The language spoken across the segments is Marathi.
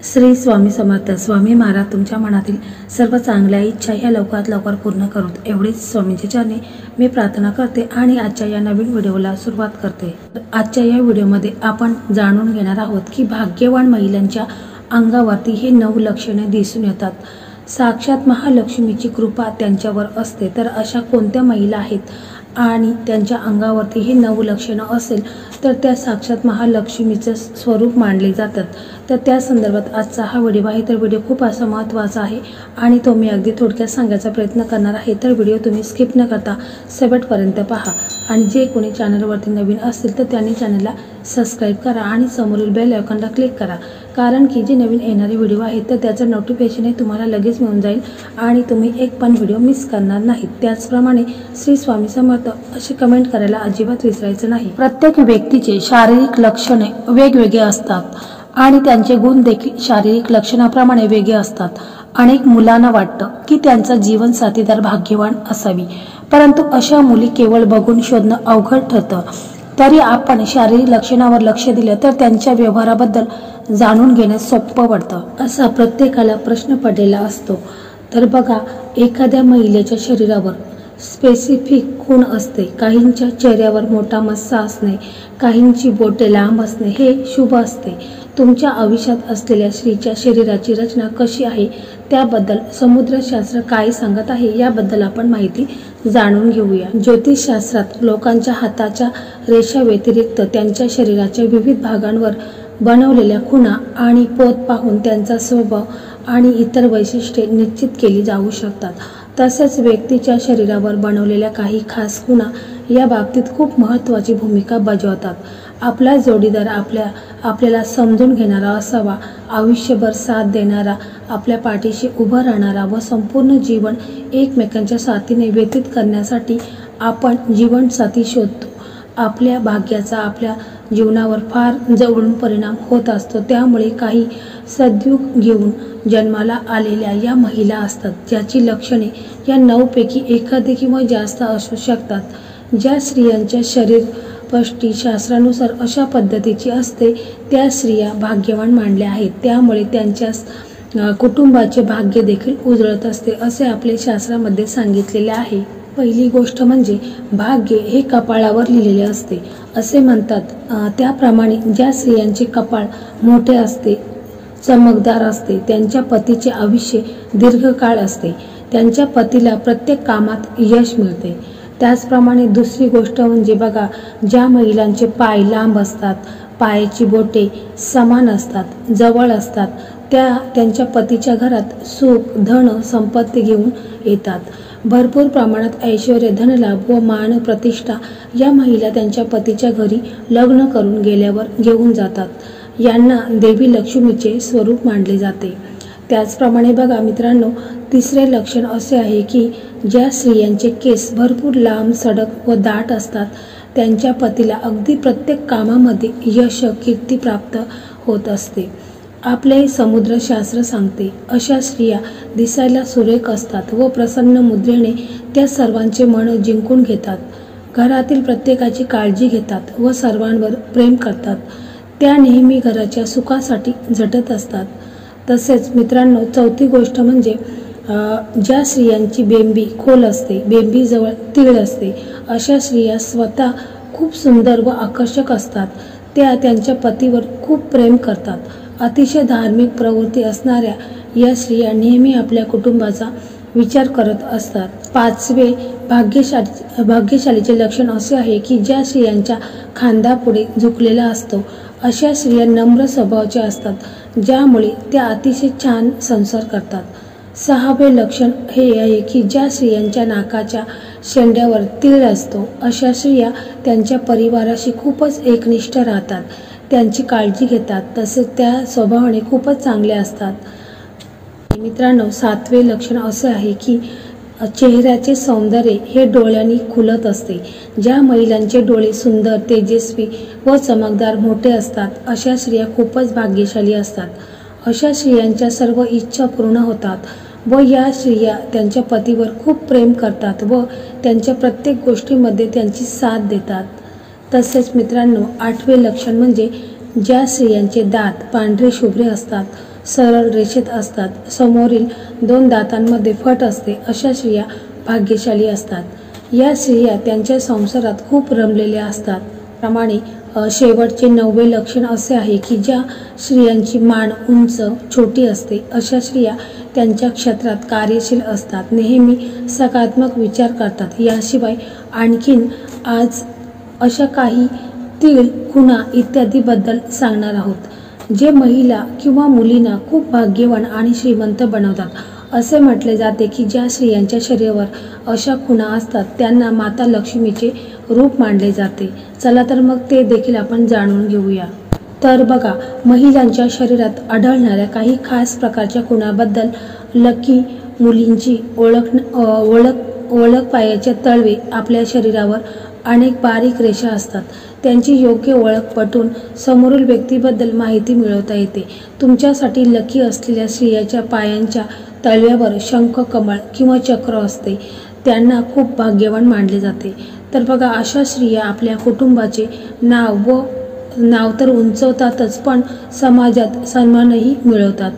श्री स्वामी समर्थ. स्वामी महाराज तुमच्या मनातील सर्व चांगल्या इच्छा या लवकरात लवकर पूर्ण करूत एवढीच स्वामींच्या चरणी मी प्रार्थना करते आणि आजच्या या नवीन व्हिडिओला सुरुवात करते. आजच्या या व्हिडिओमध्ये आपण जाणून घेणार आहोत की भाग्यवान महिलांच्या अंगावरती हे 9 लक्षणे दिसून येतात. साक्षात महालक्ष्मीची कृपा त्यांच्यावर असते. तर अशा कोणत्या महिला आहेत आणि त्यांच्या अंगावरती हे 9 लक्षणं असेल तर त्या साक्षात महालक्ष्मीचं स्वरूप मानले जातात. तर त्या संदर्भात आजचा हा व्हिडिओ आहे. तर व्हिडिओ खूप असा महत्त्वाचा आहे आणि तो मी अगदी थोडक्यात सांगायचा प्रयत्न करणार आहे. तर व्हिडिओ तुम्ही स्किप न करता शेवटपर्यंत पहा आणि जे कोणी चॅनलवरती नवीन असतील तर त्यांनी चॅनलला सबस्क्राईब करा आणि समोरील बेल आयकॉनला क्लिक करा, कारण की जे नवीन येणारे व्हिडिओ आहेत तर त्याचं नोटिफिकेशन तुम्हाला लगेच मिळून जाईल आणि तुम्ही एक पण व्हिडिओ मिस करणार नाहीत. त्याचप्रमाणे श्री स्वामी समर्थ अशी कमेंट करायला अजिबात विसरायचं नाही. प्रत्येक व्यक्तीचे शारीरिक लक्षणे वेगवेगळे असतात आणि त्यांचे गुण देखील शारीरिक लक्षणाप्रमाणे वेगळे असतात. अनेक मुलांना वाटतं की त्यांचा जीवन साथीदार भाग्यवान असावी, परंतु अशा मुली केवळ बघून शोधणं अवघड ठरतं. तरी आपण शारीरिक लक्षणावर लक्ष दिलं तर त्यांच्या व्यवहाराबद्दल जाणून घेणं सोपं पडतं. असा प्रत्येकाला प्रश्न पडलेला असतो. तर बघा, एखाद्या महिलेच्या शरीरावर स्पेसिफिक खूण असते. काहींच्या चेहऱ्यावर मोठा मस्सा असणे, काहींची बोटे लांब असणे हे शुभ असते. तुमच्या आयुष्यात असलेल्या स्त्रीच्या शरीराची रचना कशी आहे त्याबद्दल समुद्रशास्त्र काय सांगत आहे याबद्दल आपण माहिती जाणून घेऊया. ज्योतिषशास्त्रात लोकांच्या हाताच्या रेषा व्यतिरिक्त त्यांच्या शरीराच्या विविध भागांवर बनवलेल्या खुणा आणि पोत पाहून त्यांचा स्वभाव आणि इतर वैशिष्ट्ये निश्चित केली जाऊ शकतात. तसेच व्यक्तीच्या शरीरावर बनवलेल्या काही खास खुणा या बाबतीत खूप महत्त्वाची भूमिका बजावतात. आपला जोडीदार आपल्याला समजून घेणारा असावा, आयुष्यभर साथ देणारा, आपल्या पाठीशी उभं राहणारा व संपूर्ण जीवन एकमेकांच्या साथीने व्यतीत करण्यासाठी आपण जीवनसाथी शोधतो. आपल्या भाग्याचा आपल्या जीवनावर फार जवळून परिणाम होत असतो. त्यामुळे काही सद्योग घेऊन जन्माला आलेल्या या महिला असतात ज्याची लक्षणे या 9 पैकी एखादी किंवा जास्त असू शकतात. ज्या स्त्रियांच्या शरीरपष्टी शास्त्रानुसार अशा पद्धतीची असते त्या स्त्रिया भाग्यवान मानल्या आहेत. त्यामुळे त्यांच्या कुटुंबाचे भाग्य देखील उजळत असते असे आपल्या शास्त्रामध्ये सांगितलेले आहे. पहिली गोष्ट म्हणजे भाग्य हे कपाळावर लिहिलेले असते असे म्हणतात. त्याप्रमाणे ज्या स्त्रियांचे कपाळ मोठे असते, चमकदार असते, त्यांच्या पतीचे आयुष्य दीर्घकाळ असते. त्यांच्या पतीला प्रत्येक कामात यश मिळते. त्याचप्रमाणे दुसरी गोष्ट म्हणजे बघा, ज्या महिलांचे पाय लांब असतात, पायाची बोटे समान असतात, जवळ असतात, त्यांच्या पतीच्या घरात सुख, धन, संपत्ती घेऊन येतात. भरपूर प्रमाणात ऐश्वर्य, धनलाभ व मान प्रतिष्ठा या महिला त्यांच्या पतीच्या घरी लग्न करून गेल्यावर घेऊन जातात. यांना देवी लक्ष्मीचे स्वरूप मानले जाते. त्याचप्रमाणे बघा मित्रांनो, तिसरे लक्षण असे आहे की ज्या स्त्रियांचे केस भरपूर लांब, सडक व दाट असतात त्यांच्या पतीला अगदी प्रत्येक कामामध्ये यश, कीर्ती प्राप्त होत असते. आपले समुद्रशास्त्र सांगते अशा स्त्रिया दिसायला सुरेख असतात व प्रसन्न मुद्रेने त्या सर्वांचे मन जिंकून घेतात. घरातील प्रत्येकाची काळजी घेतात व सर्वांवर प्रेम करतात. त्या नेहमी घराच्या सुखासाठी झटत असतात. तसेच मित्रांनो, चौथी गोष्ट म्हणजे ज्या स्त्रियांची बेंबी खोल असते, बेंबीजवळ तीळ असते, अशा स्त्रिया स्वतः खूप सुंदर व आकर्षक असतात. त्या त्यांच्या पतीवर खूप प्रेम करतात. अतिशय धार्मिक प्रवृत्ती असणाऱ्या या स्त्रिया नेहमी आपल्या कुटुंबाचा विचार करत असतात. पाचवे भाग्यशालीचे लक्षण असे आहे की ज्या स्त्रियांच्या खांदा पुढे झुकलेला असतो अशा स्त्रिया नम्र स्वभावाच्या असतात, ज्यामुळे त्या अतिशय छान संसार करतात. 6वे लक्षण हे आहे की ज्या स्त्रियांच्या नाकाच्या शेंड्यावर तीळ असतो अशा स्त्रिया त्यांच्या परिवाराशी खूपच एकनिष्ठ राहतात, त्यांची काळजी घेतात, तसेच त्या स्वभावाने खूपच चांगल्या असतात. मित्रांनो, 7वे लक्षण असे आहे की चेहऱ्याचे सौंदर्य हे डोळ्यांनी खुलत असते. ज्या महिलांचे डोळे सुंदर, तेजस्वी व चमकदार मोठे असतात अशा स्त्रिया खूपच भाग्यशाली असतात. अशा स्त्रियांच्या सर्व इच्छा पूर्ण होतात व या स्त्रिया त्यांच्या पतीवर खूप प्रेम करतात व त्यांच्या प्रत्येक गोष्टीमध्ये त्यांची साथ देतात. तसेच मित्रांनो, 8वे लक्षण म्हणजे ज्या स्त्रियांचे दात पांढरे शुभ्र असतात, सरळ रेषेत असतात, समोरील 2 दातांमध्ये फट असते, अशा स्त्रिया भाग्यशाली असतात। या स्त्रिया त्यांच्या संसारात खूप रमलेल्या असतात। प्रमाणे शेवटचे 9वे लक्षण असे आहे की ज्या स्त्रियांची मान उंच छोटी असते अशा स्त्रिया त्यांच्या क्षेत्रात कार्यशील असतात, नेहमी सकारात्मक विचार करतात। याशिवाय आणखीन आज अशा काही तिळ खुणा इत्यादीबद्दल सांगणार आहोत जे महिला किंवा मुलींना खूप भाग्यवान आणि श्रीमंत बनवतात। असे म्हटले जाते की ज्या स्त्रियांच्या शरीरावर अशा खुणा असतात त्यांना माता लक्ष्मीचे रूप मानले जाते। चला तर मग ते देखील आपण जाणून घेऊया। तर बघा, महिलांच्या शरीरात आढळणाऱ्या काही खास प्रकारच्या खुणाबद्दल लकी मुलींची ओळख पायाच्या तळवे आपल्या शरीरावर अनेक बारीक रेषा असतात। त्यांची योग्य ओळख पटवून समोरील व्यक्तीबद्दल माहिती मिळवता येते। तुमच्यासाठी लकी असलेल्या स्त्रियांच्या पायांच्या तळव्यावर शंख, कमळ किंवा चक्र असते त्यांना खूप भाग्यवान मानले जाते। तर बघा, अशा स्त्रिया आपल्या कुटुंबाचे नाव तर उंचवतातच पण समाजात सन्मानही मिळवतात।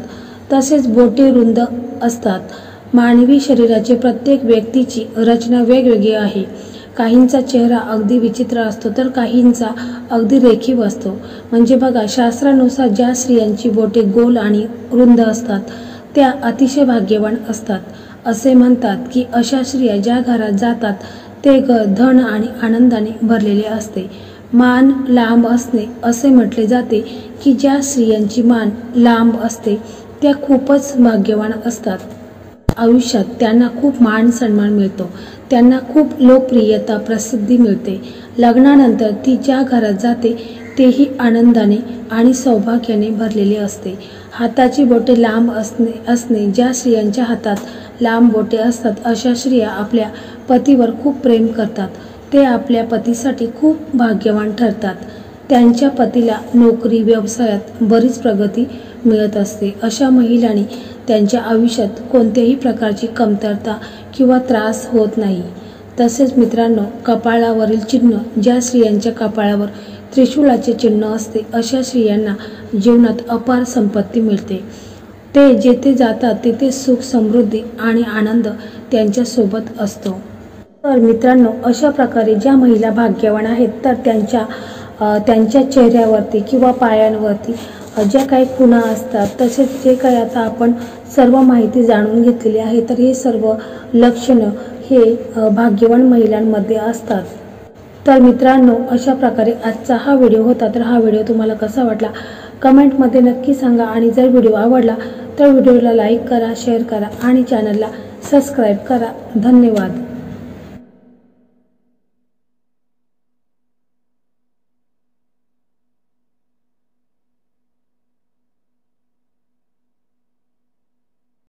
तसेच बोटे रुंद असतात। मानवी शरीराचे प्रत्येक व्यक्तीची रचना वेगवेगळी आहे। काहींचा चेहरा अगदी विचित्र असतो तर काहींचा अगदी रेखीव असतो। म्हणजे बघा, शास्त्रानुसार ज्या स्त्रियांची बोटे गोल आणि रुंद असतात त्या अतिशय भाग्यवान असतात। असे म्हणतात की अशा स्त्रिया ज्या घरात जातात ते घर धन आणि आनंदाने भरलेले असते। मान लांब असणे असे म्हटले जाते की ज्या स्त्रियांची मान लांब असते त्या खूपच भाग्यवान असतात। आयुष्यात त्यांना खूप मान सन्मान मिळतो, त्यांना खूप लोकप्रियता प्रसिद्धी मिळते। लग्नानंतर ती ज्या घरात जाते तेही आनंदाने आणि सौभाग्याने भरलेले असते। हाताची बोटे लांब असणे ज्या स्त्रियांच्या हातात लांब बोटे असतात अशा स्त्रिया आपल्या पतीवर खूप प्रेम करतात। ते आपल्या पतीसाठी खूप भाग्यवान ठरतात। त्यांच्या पतीला नोकरी व्यवसायात बरीच प्रगती मिळत असते। अशा महिलांनी त्यांच्या आयुष्यात कोणत्याही प्रकारची कमतरता किंवा त्रास होत नाही। तसेच मित्रांनो, कपाळावरील चिन्ह ज्या स्त्रियांच्या कपाळावर त्रिशूळाचे चिन्ह असते अशा स्त्रियांना जीवनात अपार संपत्ती मिळते। ते जेथे जातात तिथे सुख, समृद्धी आणि आनंद त्यांच्या सोबत असतो। तर मित्रांनो, अशा प्रकारे ज्या महिला भाग्यवान आहेत तर त्यांच्या चेहऱ्यावरती किंवा पायांवरती ज्या काही खुणा असतात, तसेच जे काही आता आपण सर्व माहिती जाणून घेतलेली आहे, तर हे सर्व लक्षणं हे भाग्यवान महिलांमध्ये असतात। तर मित्रांनो, अशा प्रकारे आजचा हा व्हिडिओ होता। तर हा व्हिडिओ तुम्हाला कसा वाटला कमेंटमध्ये नक्की सांगा आणि जर व्हिडिओ आवडला तर व्हिडिओला लाईक करा, शेअर करा आणि चॅनलला सबस्क्राईब करा। धन्यवाद।